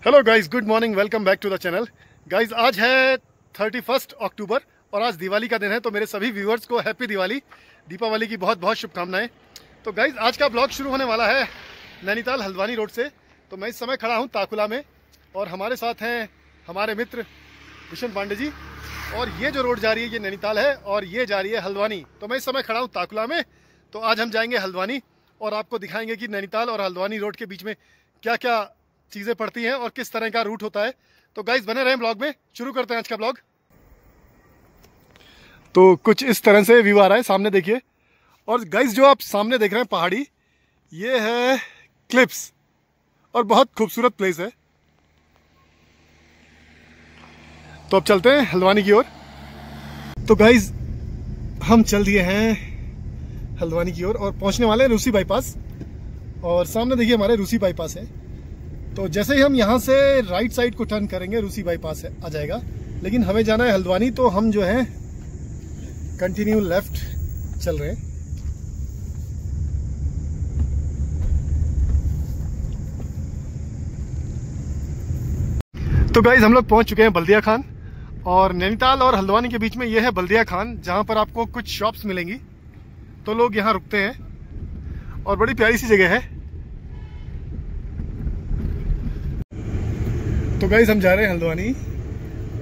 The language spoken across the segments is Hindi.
Hello guys, good morning, welcome back to the channel. Guys आज है 31 अक्टूबर और आज दिवाली का दिन है, तो मेरे सभी व्यूअर्स को हैप्पी दिवाली, दीपावली की बहुत बहुत शुभकामनाएं। तो गाइज आज का ब्लॉग शुरू होने वाला है नैनीताल हल्द्वानी रोड से। तो मैं इस समय खड़ा हूं ताकुला में और हमारे साथ हैं हमारे मित्र विशन पांडे जी। और ये जो रोड जा रही है ये नैनीताल है और ये जा रही है हल्द्वानी। तो मैं इस समय खड़ा हूँ ताकुला में। तो आज हम जाएंगे हल्द्वानी और आपको दिखाएंगे कि नैनीताल और हल्द्वानी रोड के बीच में क्या क्या चीज़ें पड़ती हैं और किस तरह का रूट होता है। तो गाइज बने रहें ब्लॉग में, शुरू करते हैं आज का ब्लॉग। तो कुछ इस तरह से व्यू आ रहा है, सामने देखिए। और गाइज जो आप सामने देख रहे हैं पहाड़ी, ये है क्लिप्स और बहुत खूबसूरत प्लेस है। तो अब चलते हैं हल्द्वानी की ओर। तो गाइज हम चल दिए हैं हल्द्वानी की ओर और पहुंचने वाले हैं रूसी बाईपास। और सामने देखिए हमारे रूसी बाईपास है। तो जैसे ही हम यहाँ से राइट साइड को टर्न करेंगे रूसी बाईपास आ जाएगा, लेकिन हमें जाना है हल्द्वानी, तो हम जो है कंटिन्यू लेफ्ट चल रहे हैं। तो गाइज हम लोग पहुंच चुके हैं बल्दिया खान और नैनीताल और हल्द्वानी के बीच में ये है बल्दिया खान, जहां पर आपको कुछ शॉप्स मिलेंगी। तो लोग यहाँ रुकते हैं और बड़ी प्यारी सी जगह है। तो गाइस हम जा रहे हैं हल्द्वानी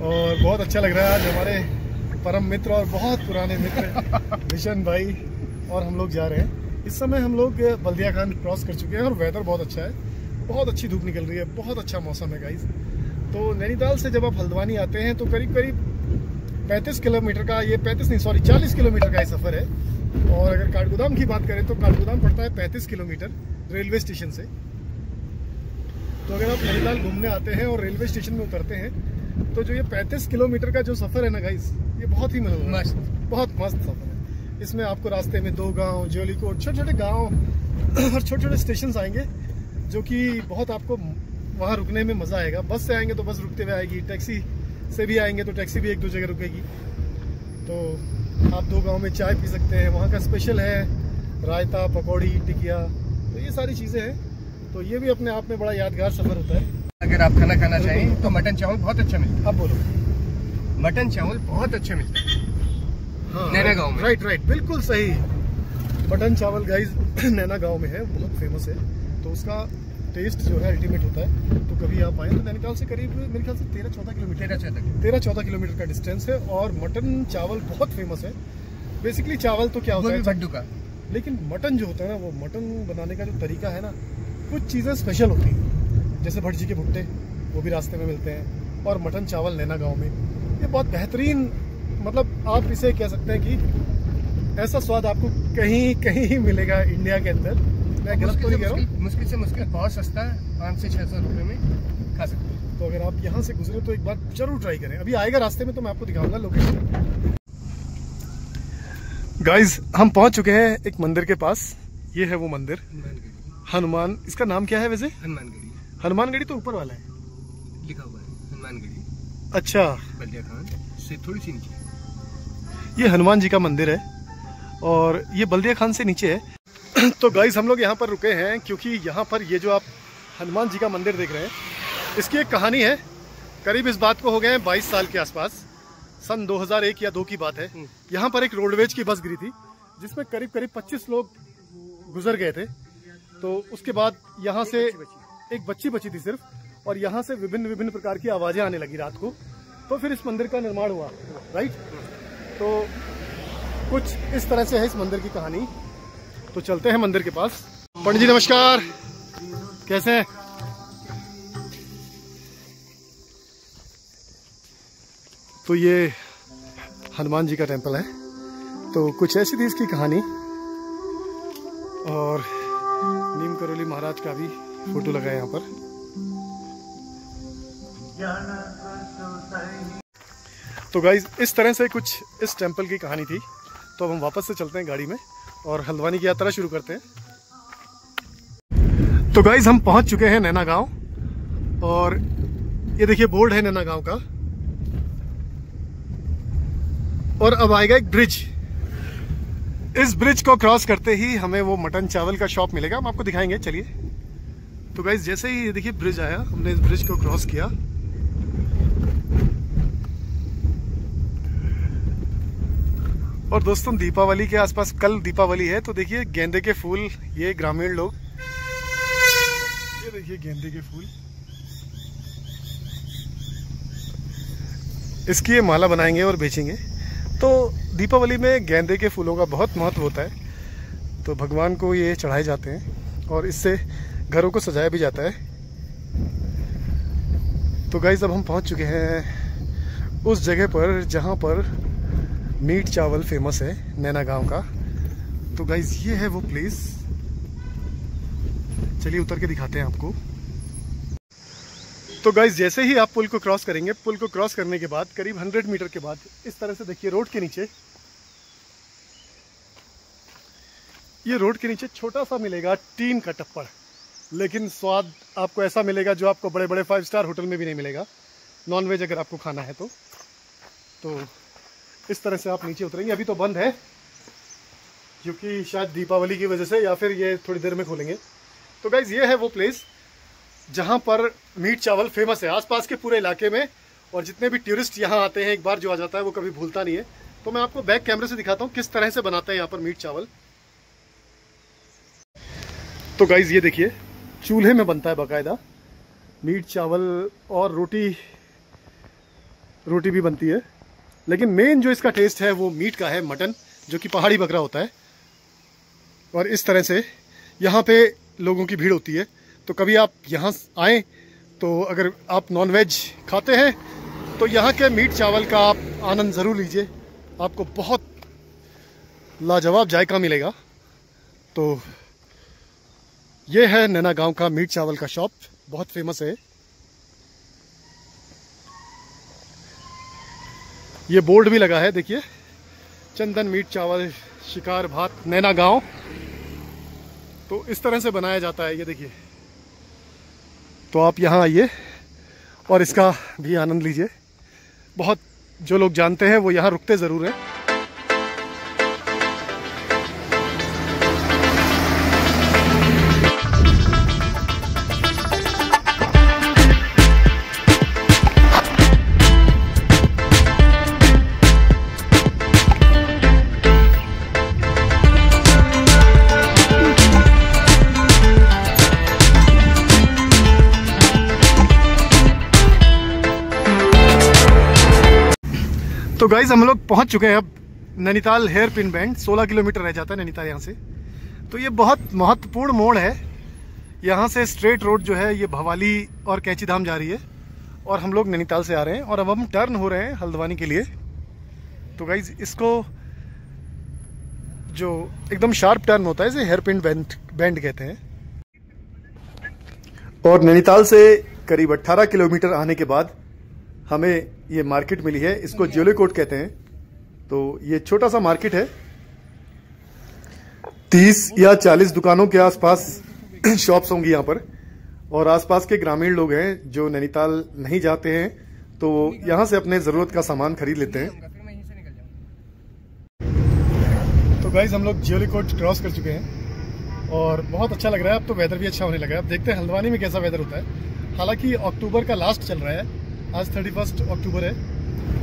और बहुत अच्छा लग रहा है। आज हमारे परम मित्र और बहुत पुराने मित्र विशन भाई और हम लोग जा रहे हैं। इस समय हम लोग बल्दिया खान क्रॉस कर चुके हैं और वेदर बहुत अच्छा है, बहुत अच्छी धूप निकल रही है, बहुत अच्छा मौसम है गाइस। तो नैनीताल से जब आप हल्द्वानी आते हैं तो करीब करीब 35 किलोमीटर का, ये 40 किलोमीटर का ये सफ़र है। और अगर काठगोदाम की बात करें तो काठगोदाम पड़ता है 35 किलोमीटर रेलवे स्टेशन से। तो अगर आप नैनीताल घूमने आते हैं और रेलवे स्टेशन में उतरते हैं तो जो ये 35 किलोमीटर का जो सफ़र है ना गाइस, ये बहुत ही मस्त, बहुत मस्त सफ़र है। इसमें आपको रास्ते में 2 गांव, जोलीकोट, छोटे छोटे गांव और छोटे छोटे स्टेशन आएंगे, जो कि बहुत आपको वहाँ रुकने में मज़ा आएगा। बस से आएंगे तो बस रुकते हुए आएगी, टैक्सी से भी आएंगे तो टैक्सी भी 1-2 जगह रुकेगी। तो आप 2 गाँव में चाय पी सकते हैं। वहाँ का स्पेशल है रायता, पकौड़ी, टिकिया, तो ये सारी चीज़ें हैं। तो ये भी अपने आप में बड़ा यादगार सफर होता है। अगर आप खाना खाना चाहें तो मटन चावल बहुत अच्छा मिलता है। अब बोलो, मटन चावल बहुत अच्छा मिलता है। हाँ, नैना गांव में। राइट, बिल्कुल सही। मटन चावल गाइस नैना गांव में है, बहुत फेमस है। तो उसका टेस्ट जो है अल्टीमेट होता है। तो कभी आप आए तो नैनीताल से करीब मेरे ख्याल से 13-14 किलोमीटर का डिस्टेंस है और मटन चावल बहुत फेमस है। बेसिकली चावल तो क्या होता है भड्डू का, लेकिन मटन जो होता है ना, वो मटन बनाने का जो तरीका है ना, कुछ चीज़ें स्पेशल होती हैं। जैसे भटजी के भुट्टे, वो भी रास्ते में मिलते हैं। और मटन चावल नैना गांव में, ये बहुत बेहतरीन, मतलब आप इसे कह सकते हैं कि ऐसा स्वाद आपको कहीं ही मिलेगा इंडिया के अंदर। मैं गलत तो नहीं कह रहा हूँ। मुश्किल से मुश्किल बहुत सस्ता है, 500 से 600 रुपये में खा सकते हैं। तो अगर आप यहाँ से गुजरे तो एक बार जरूर ट्राई करें। अभी आएगा रास्ते में तो मैं आपको दिखाऊंगा लोकेशन। गाइज हम पहुँच चुके हैं एक मंदिर के पास। ये है वो मंदिर, हनुमान। इसका नाम क्या है वैसे? हनुमानगढ़ी तो ऊपर वाला है, लिखा हुआ है हनुमानगढ़ी। अच्छा, बल्दिया खान से थोड़ी सी नीचे ये हनुमान जी का मंदिर है और ये बल्दिया खान से नीचे है। तो गाइस हम लोग यहाँ पर रुके हैं क्योंकि यहाँ पर ये जो आप हनुमान जी का मंदिर देख रहे हैं, इसकी एक कहानी है। करीब इस बात को हो गए हैं 22 साल के आसपास, सन 2001 या 2 की बात है। यहाँ पर एक रोडवेज की बस गिरी थी जिसमें करीब 25 लोग गुजर गए थे। तो उसके बाद यहाँ से एक बच्ची बची थी सिर्फ, और यहाँ से विभिन्न प्रकार की आवाजें आने लगी रात को। तो फिर इस मंदिर का निर्माण हुआ, राइट। तो कुछ इस तरह से है इस मंदिर की कहानी। तो चलते हैं मंदिर के पास। पंडित जी नमस्कार, कैसे हैं? तो ये हनुमान जी का टेम्पल है। तो कुछ ऐसी थी इसकी कहानी। और नीम करोली महाराज का भी फोटो लगा है यहाँ पर। तो गाइज इस तरह से कुछ इस टेम्पल की कहानी थी। तो अब हम वापस से चलते हैं गाड़ी में और हल्द्वानी की यात्रा शुरू करते हैं। तो गाइज हम पहुंच चुके हैं नैना गांव और ये देखिए बोर्ड है नैना गांव का। और अब आएगा एक ब्रिज। इस ब्रिज को क्रॉस करते ही हमें वो मटन चावल का शॉप मिलेगा, हम आपको दिखाएंगे, चलिए। तो गाइस जैसे ही देखिए ब्रिज आया, हमने इस ब्रिज को क्रॉस किया और दोस्तों दीपावली के आसपास, कल दीपावली है, तो देखिए गेंदे के फूल, ये ग्रामीण लोग, ये देखिए गेंदे के फूल, इसकी ये माला बनाएंगे और बेचेंगे। तो दीपावली में गेंदे के फूलों का बहुत महत्व होता है, तो भगवान को ये चढ़ाए जाते हैं और इससे घरों को सजाया भी जाता है। तो गाइस अब हम पहुंच चुके हैं उस जगह पर जहां पर मीट चावल फेमस है, नैना गांव का। तो गाइस ये है वो प्लेस, चलिए उतर के दिखाते हैं आपको। तो गाइस जैसे ही आप पुल को क्रॉस करेंगे, पुल को क्रॉस करने के बाद करीब 100 मीटर के बाद इस तरह से देखिए रोड के नीचे, ये रोड के नीचे छोटा सा मिलेगा टीन का टप्पड़, लेकिन स्वाद आपको ऐसा मिलेगा जो आपको बड़े बड़े 5 स्टार होटल में भी नहीं मिलेगा, नॉनवेज अगर आपको खाना है तो इस तरह से आप नीचे उतरेंगे। अभी तो बंद है क्योंकि शायद दीपावली की वजह से, या फिर ये थोड़ी देर में खोलेंगे। तो गाइज ये है वो प्लेस जहाँ पर मीट चावल फेमस है आसपास के पूरे इलाके में, और जितने भी टूरिस्ट यहाँ आते हैं एक बार जो आ जाता है वो कभी भूलता नहीं है। तो मैं आपको बैक कैमरे से दिखाता हूँ किस तरह से बनाते हैं यहाँ पर मीट चावल। तो गाइज ये देखिए चूल्हे में बनता है बाकायदा मीट चावल, और रोटी भी बनती है, लेकिन मेन जो इसका टेस्ट है वो मीट का है, मटन जो कि पहाड़ी बकरा होता है। और इस तरह से यहाँ पे लोगों की भीड़ होती है। तो कभी आप यहाँ आएँ तो अगर आप नॉनवेज खाते हैं तो यहाँ के मीट चावल का आप आनंद ज़रूर लीजिए, आपको बहुत लाजवाब जायका मिलेगा। तो ये है नैना गांव का मीट चावल का शॉप, बहुत फेमस है। ये बोर्ड भी लगा है देखिए, चंदन मीट चावल शिकार भात नैना गांव। तो इस तरह से बनाया जाता है, ये देखिए। तो आप यहाँ आइए और इसका भी आनंद लीजिए। बहुत जो लोग जानते हैं वो यहाँ रुकते ज़रूर हैं। तो गाइज हम लोग पहुंच चुके हैं अब Nainital hairpin bend, 16 kilometre रह जाता है नैनीताल यहाँ से। तो ये बहुत महत्वपूर्ण मोड़ है, यहाँ से स्ट्रेट रोड जो है ये भवाली और कैंची धाम जा रही है, और हम लोग नैनीताल से आ रहे हैं और अब हम टर्न हो रहे हैं हल्द्वानी के लिए। तो गाइज इसको जो एकदम शार्प टर्न होता है इसे हेयर पिन बैंड कहते हैं। और नैनीताल से करीब 18 किलोमीटर आने के बाद हमें ये मार्केट मिली है, इसको ज्वेलरी कोर्ट कहते हैं। तो ये छोटा सा मार्केट है, 30 या 40 दुकानों के आसपास शॉप्स होंगी यहाँ पर, और आसपास के ग्रामीण लोग हैं जो नैनीताल नहीं जाते हैं तो यहाँ से अपने ज़रूरत का सामान खरीद लेते हैं। तो गाइज हम लोग ज्वेलरी कोर्ट क्रॉस कर चुके हैं और बहुत अच्छा लग रहा है। अब तो वेदर भी अच्छा होने लगा है। अब देखते हैं हल्द्वानी में कैसा वेदर होता है। हालांकि अक्टूबर का लास्ट चल रहा है, आज 31 अक्टूबर है,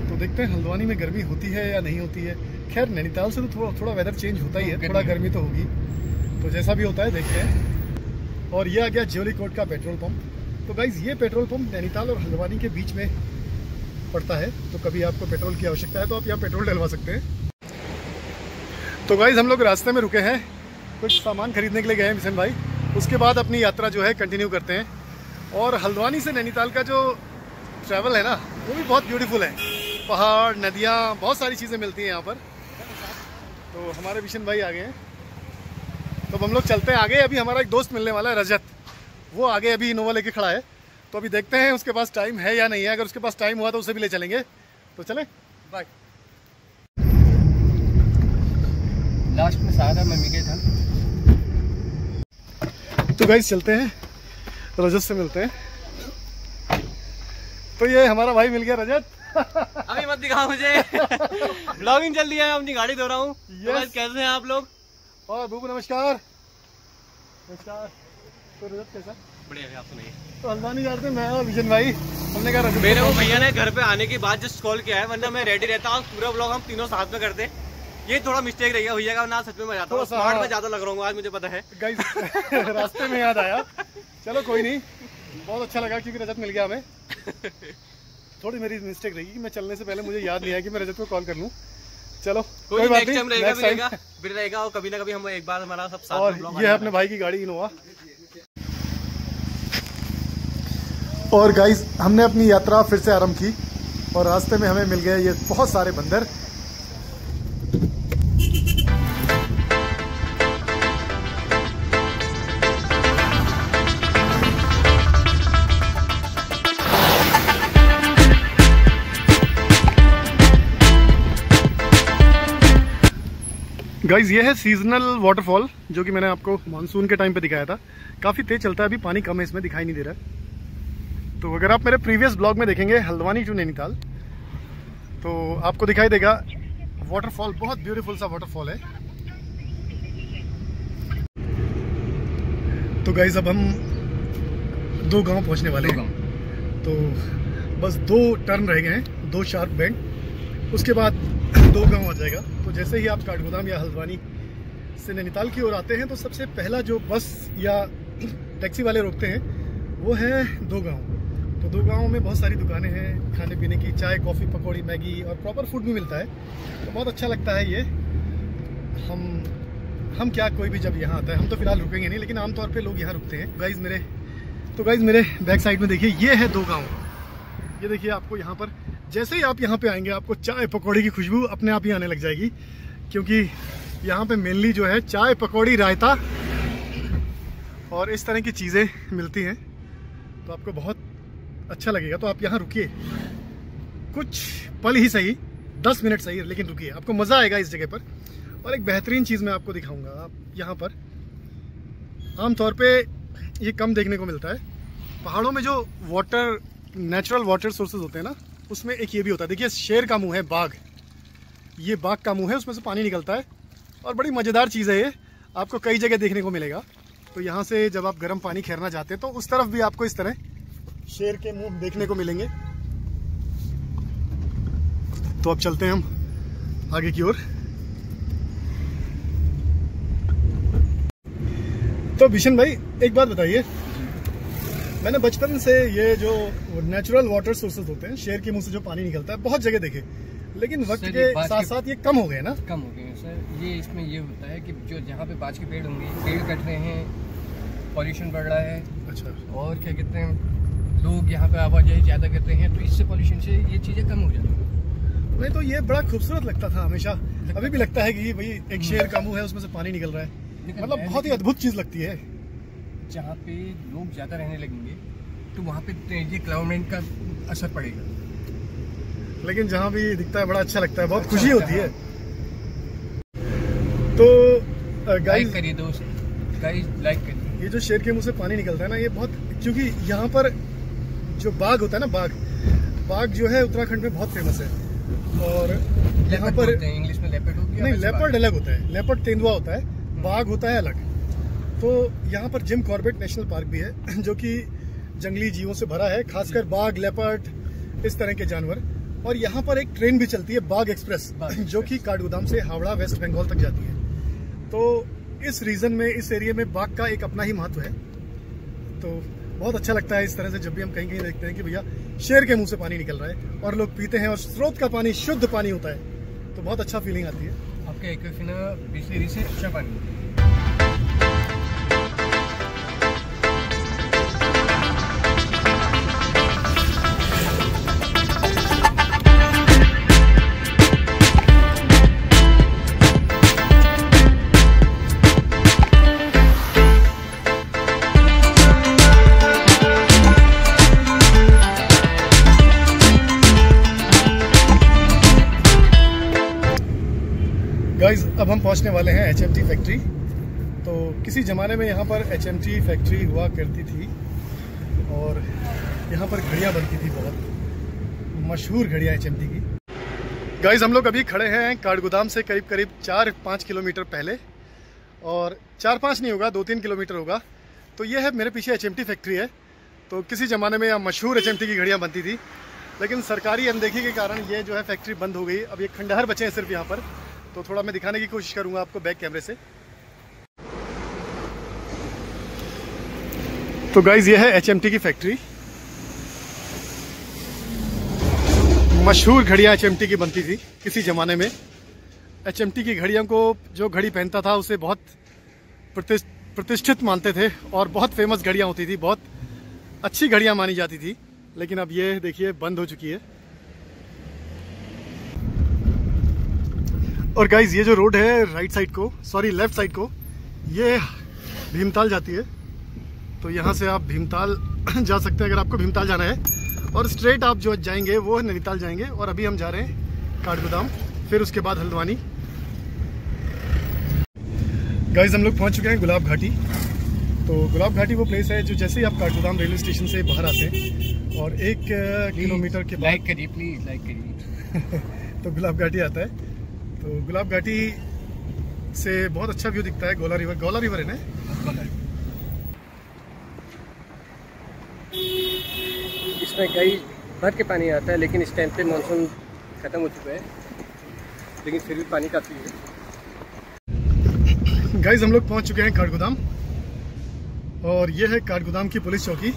तो देखते हैं हल्द्वानी में गर्मी होती है या नहीं होती है। खैर नैनीताल से तो थोड़ा वेदर चेंज होता ही है, थोड़ा गर्मी तो होगी, तो जैसा भी होता है देखते हैं। और ये आ गया ज्वेलरी कोर्ट का पेट्रोल पंप। तो गाइज ये पेट्रोल पंप नैनीताल और हल्द्वानी के बीच में पड़ता है, तो कभी आपको पेट्रोल की आवश्यकता है तो आप यहाँ पेट्रोल डलवा सकते हैं। तो गाइज हम लोग रास्ते में रुके हैं, कुछ सामान खरीदने के लिए गए हैं मिशन भाई, उसके बाद अपनी यात्रा जो है कंटिन्यू करते हैं। और हल्द्वानी से नैनीताल का जो ट्रैवल है ना वो भी बहुत ब्यूटीफुल है, पहाड़, नदियाँ, बहुत सारी चीज़ें मिलती हैं यहाँ पर। तो हमारे मिशन भाई आ गए हैं, तो हम लोग चलते हैं आगे। अभी हमारा एक दोस्त मिलने वाला है रजत, वो आगे अभी इनोवा लेके खड़ा है, तो अभी देखते हैं उसके पास टाइम है या नहीं है। अगर उसके पास टाइम हुआ तो उसे भी ले चलेंगे। तो चलें, बाय। लास्ट में सारा मम्मी के था। तो गाइस चलते हैं, रजत से मिलते हैं। तो ये हमारा भाई मिल गया रजत। अभी मत मत दिखाओ मुझे। ब्लॉगिंग चल रही है, अपनी गाड़ी धो रहा हूँ। yes. कैसे हैं आप लोग? और बूबू नमस्कार। नमस्कार। तो रजत कैसा? बढ़िया है, आप सुनाइए। तो हल्द्वानी जा रहे थे मैं और विजन भाई, हमने कहा रजत मेरे को भैया ने घर पे आने के बाद जस्ट कॉल किया है, वरना मैं रेडी रहता हूँ, पूरा ब्लॉग हम तीनों साथ में करते। ये थोड़ा मिस्टेक रह गया भैया का, ना सच में मजा आता है। स्मार्ट में ज्यादा लग रहा हूँ आज, मुझे पता है। गाइस रास्ते में याद आया, चलो कोई नहीं, बहुत अच्छा लगा क्योंकि रजत मिल गया हमें। थोड़ी मेरी मिस्टेक रही कि मैं चलने से पहले मुझे याद नहीं आया कि मैं रजत को कॉल कर लूं। चलो कोई बात नहीं, फिर रहेगा और कभी ना कभी हम एक बार हमारा सब साथ। और ये है अपने भाई की गाड़ी इनोवा। और गाइस हमने अपनी यात्रा फिर से आरंभ की और रास्ते में हमें मिल गए ये बहुत सारे बंदर। गाइज ये है सीजनल वाटरफॉल जो कि मैंने आपको मानसून के टाइम पे दिखाया था। काफ़ी तेज चलता है, अभी पानी कम है इसमें, दिखाई नहीं दे रहा है। तो अगर आप मेरे प्रीवियस ब्लॉग में देखेंगे हल्द्वानी टू नैनीताल, तो आपको दिखाई देगा वाटरफॉल, बहुत ब्यूटीफुल सा वाटरफॉल है। तो गाइज अब हम 2 गांव पहुंचने वाले हैं। तो बस 2 टर्न रह गए हैं, 2 शार्प बेंड, उसके बाद 2 गांव आ जाएगा। तो जैसे ही आप काठगोदाम या हल्द्वानी से नैनीताल की ओर आते हैं तो सबसे पहला जो बस या टैक्सी वाले रोकते हैं वो है 2 गांव। तो 2 गांव में बहुत सारी दुकानें हैं खाने पीने की, चाय कॉफ़ी पकौड़ी मैगी और प्रॉपर फूड भी मिलता है। तो बहुत अच्छा लगता है ये। हम क्या, कोई भी जब यहाँ आता है, हम तो फिलहाल रुकेंगे नहीं, लेकिन आमतौर पर लोग यहाँ रुकते हैं। गाइज मेरे बैक साइड में देखिए, ये है 2 गाँव। ये देखिए, आपको यहाँ पर जैसे ही आप यहाँ पे आएंगे आपको चाय पकौड़ी की खुशबू अपने आप ही आने लग जाएगी, क्योंकि यहाँ पे मेनली जो है चाय पकौड़ी रायता और इस तरह की चीज़ें मिलती हैं। तो आपको बहुत अच्छा लगेगा। तो आप यहाँ रुकिए, कुछ पल ही सही, 10 मिनट सही, लेकिन रुकिए, आपको मज़ा आएगा इस जगह पर। और एक बेहतरीन चीज़ मैं आपको दिखाऊंगा। आप यहाँ पर आमतौर पे ये कम देखने को मिलता है, पहाड़ों में जो वाटर, नेचुरल वाटर सोर्सेज होते हैं ना, उसमें एक ये भी होता है। देखिए, शेर का मुंह है, बाघ, ये बाघ का मुंह है, उसमें से पानी निकलता है और बड़ी मज़ेदार चीज़ है ये, आपको कई जगह देखने को मिलेगा। तो यहाँ से जब आप गर्म पानी खेरना चाहते हैं तो उस तरफ भी आपको इस तरह शेर के मुंह देखने को मिलेंगे। तो अब चलते हैं हम आगे की ओर। तो बिशन भाई एक बात बताइए, मैंने बचपन से ये जो नेचुरल वाटर सोर्सेज होते हैं, शेर के मुंह से जो पानी निकलता है, बहुत जगह देखे, लेकिन वक्त के साथ साथ ये कम हो गए ना? कम हो गए सर। ये इसमें ये होता है कि जो जहाँ पे बाज के पेड़ होंगे, पेड़ कट रहे हैं, पॉल्यूशन बढ़ रहा है। अच्छा। और क्या कहते हैं, लोग यहाँ पे आवाजाही ज़्यादा करते हैं, तो इससे पॉल्यूशन से ये चीज़ें कम हो जाती हैं। नहीं तो ये बड़ा खूबसूरत लगता था हमेशा, अभी भी लगता है कि भाई एक शेर का मुंह है, उसमें से पानी निकल रहा है, मतलब बहुत ही अद्भुत चीज़ लगती है। जहाँ पे लोग ज़्यादा रहने लगेंगे तो वहाँ पे ये क्लाइमेट का असर पड़ेगा, लेकिन जहाँ भी दिखता है बड़ा अच्छा लगता है, बहुत खुशी होती है। तो लाइक करिए दोस्त, लाइक करिए। ये जो शेर के मुंह से पानी निकलता है ना, ये बहुत, क्योंकि यहाँ पर जो बाघ होता है ना, बाघ जो है उत्तराखंड में बहुत फेमस है। और यहाँ पर इंग्लिश में लेपर्ड होता है, नहीं, लेपर्ड अलग होता है, लेपर्ड तेंदुआ होता है, बाघ होता है अलग। तो यहाँ पर जिम कॉर्बेट नेशनल पार्क भी है जो कि जंगली जीवों से भरा है, खासकर बाघ, लेपर्ड, इस तरह के जानवर। और यहाँ पर एक ट्रेन भी चलती है, बाघ एक्सप्रेस, जो कि काठगोदाम से हावड़ा वेस्ट बंगाल तक जाती है। तो इस रीजन में, इस एरिया में बाघ का एक अपना ही महत्व है। तो बहुत अच्छा लगता है इस तरह से जब भी हम कहीं कहीं देखते हैं कि भैया शेर के मुंह से पानी निकल रहा है और लोग पीते हैं और स्रोत का पानी शुद्ध पानी होता है, तो बहुत अच्छा फीलिंग आती है। आपके एक्वेफिना बिजली से अच्छा पानी। गाइज अब हम पहुंचने वाले हैं HMT फैक्ट्री। तो किसी ज़माने में यहाँ पर HMT फैक्ट्री हुआ करती थी और यहाँ पर घड़ियाँ बनती थी, बहुत मशहूर घड़ियाँ HMT की। गाइस हम लोग अभी खड़े हैं काठगोदाम से करीब करीब 4-5 किलोमीटर पहले, और 4-5 नहीं होगा, 2-3 किलोमीटर होगा। तो ये है मेरे पीछे HMT फैक्ट्री है। तो किसी ज़माने में यहाँ मशहूर HMT की घड़ियाँ बनती थी, लेकिन सरकारी अनदेखी के कारण ये जो है फैक्ट्री बंद हो गई। अब ये खंडहर बचे हैं सिर्फ यहाँ पर। तो थोड़ा मैं दिखाने की कोशिश करूँगा आपको बैक कैमरे से। तो गाइस ये है HMT की फैक्ट्री। मशहूर घड़ियाँ HMT की बनती थी किसी ज़माने में। HMT की घड़ियों को जो घड़ी पहनता था उसे बहुत प्रतिष्ठित मानते थे और बहुत फेमस घड़ियाँ होती थी, बहुत अच्छी घड़ियाँ मानी जाती थी। लेकिन अब ये देखिए बंद हो चुकी है। और गाइज ये जो रोड है लेफ्ट साइड को, ये भीमताल जाती है। तो यहाँ से आप भीमताल जा सकते हैं अगर आपको भीमताल जाना है, और स्ट्रेट आप जो जाएंगे वो नैनीताल जाएंगे। और अभी हम जा रहे हैं काठगोदाम, फिर उसके बाद हल्द्वानी। गाइज हम लोग पहुँच चुके हैं गुलाब घाटी। तो गुलाब घाटी वो प्लेस है जो जैसे ही आप काठगोदाम रेलवे स्टेशन से बाहर आते हैं और 1 किलोमीटर के बाद लाइक करिए तो गुलाब घाटी आता है। तो गुलाब घाटी से बहुत अच्छा व्यू दिखता है। गोला रिवर है ना। इसमें कई भर के पानी आता है, लेकिन इस टाइम पे मानसून खत्म हो चुका है, लेकिन फिर भी पानी काफी है। गाइज हम लोग पहुंच चुके हैं काठगोदाम, और ये है काठगोदाम की पुलिस चौकी।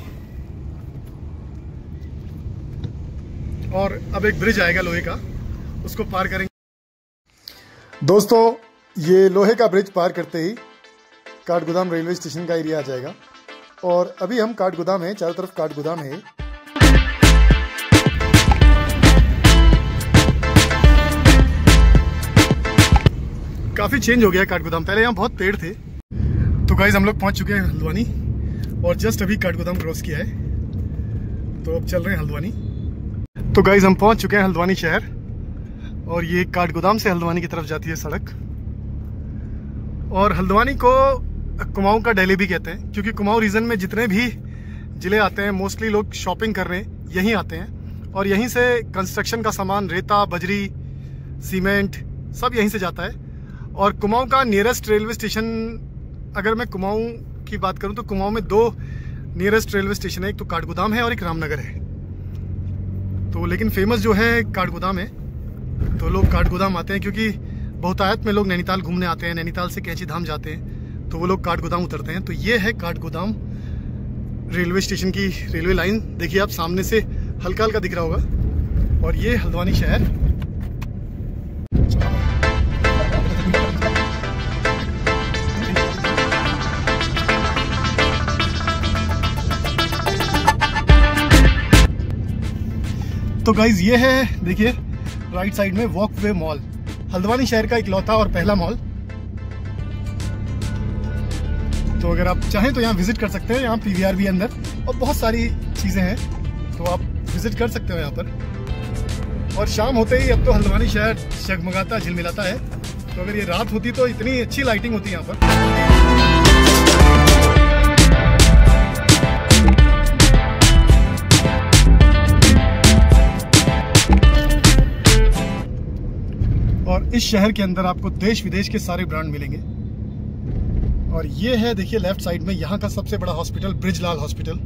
और अब एक ब्रिज आएगा लोहे का, उसको पार करेंगे। दोस्तों ये लोहे का ब्रिज पार करते ही काठगोदाम रेलवे स्टेशन का एरिया आ जाएगा। और अभी हम काठगोदाम है, चारों तरफ काठगोदाम है। काफी चेंज हो गया है काठगोदाम, पहले यहाँ बहुत पेड़ थे। तो गाइज हम लोग पहुंच चुके हैं हल्द्वानी, और जस्ट अभी काठगोदाम क्रॉस किया है। तो अब चल रहे हैं हल्द्वानी। तो गाइज हम पहुंच चुके हैं हल्द्वानी शहर, और ये काठगोदाम से हल्द्वानी की तरफ जाती है सड़क। और हल्द्वानी को कुमाऊं का दिल्ली भी कहते हैं, क्योंकि कुमाऊं रीजन में जितने भी जिले आते हैं मोस्टली लोग शॉपिंग करने यहीं आते हैं। और यहीं से कंस्ट्रक्शन का सामान, रेता, बजरी, सीमेंट सब यहीं से जाता है। और कुमाऊं का नियरेस्ट रेलवे स्टेशन, अगर मैं कुमाऊं की बात करूं तो कुमाऊं में 2 नियरेस्ट रेलवे स्टेशन है, एक तो काठगोदाम है और एक रामनगर है। तो लेकिन फेमस जो है काठगोदाम है। तो लोग काठगोदाम आते हैं क्योंकि बहुतायत में लोग नैनीताल घूमने आते हैं, नैनीताल से कैंची धाम जाते हैं, तो वो लोग काठगोदाम उतरते हैं। तो ये है काठगोदाम रेलवे स्टेशन की रेलवे लाइन। देखिए आप सामने से हल्का हल्का दिख रहा होगा। और ये हल्द्वानी शहर। तो गाइज ये है देखिए राइट साइड में वॉकवे मॉल, हल्द्वानी शहर का इकलौता और पहला मॉल। तो अगर आप चाहें तो यहाँ विजिट कर सकते हैं। यहाँ PVR भी अंदर और बहुत सारी चीजें हैं, तो आप विजिट कर सकते हो यहाँ पर। और शाम होते ही अब तो हल्द्वानी शहर जगमगाता झिलमिलाता है। तो अगर ये रात होती तो इतनी अच्छी लाइटिंग होती यहाँ पर। और इस शहर के अंदर आपको देश विदेश के सारे ब्रांड मिलेंगे। और ये है देखिए लेफ्ट साइड में यहाँ का सबसे बड़ा hospital, Brijlal hospital.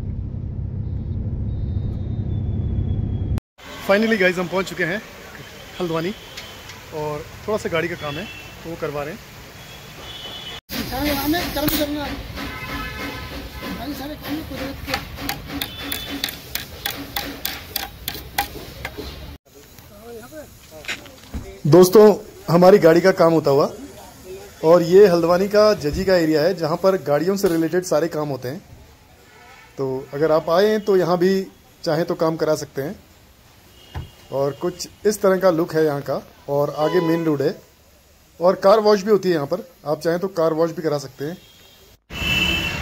Finally guys हम पहुँच चुके हैं हल्द्वानी, और थोड़ा सा गाड़ी का काम है तो वो करवा रहे हैं। दोस्तों हमारी गाड़ी का काम होता हुआ, और ये हल्द्वानी का जजी का एरिया है जहाँ पर गाड़ियों से रिलेटेड सारे काम होते हैं। तो अगर आप आए हैं तो यहाँ भी चाहें तो काम करा सकते हैं। और कुछ इस तरह का लुक है यहाँ का। और आगे मेन रोड है, और कार वॉश भी होती है यहाँ पर, आप चाहें तो कार वॉश भी करा सकते हैं।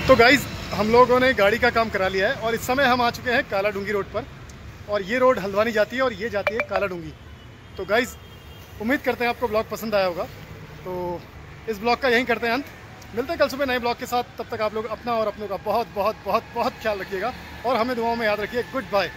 तो गाइज हम लोगों ने गाड़ी का काम करा लिया है, और इस समय हम आ चुके हैं काला डूंगी रोड पर। और ये रोड हल्द्वानी जाती है और ये जाती है काला डूंगी। तो गाइज उम्मीद करते हैं आपको ब्लॉग पसंद आया होगा। तो इस ब्लॉग का यहीं करते हैं अंत। मिलते हैं कल सुबह नए ब्लॉग के साथ। तब तक आप लोग अपना और अपनों का बहुत बहुत बहुत बहुत ख्याल रखिएगा, और हमें दुआओं में याद रखिए। Good bye.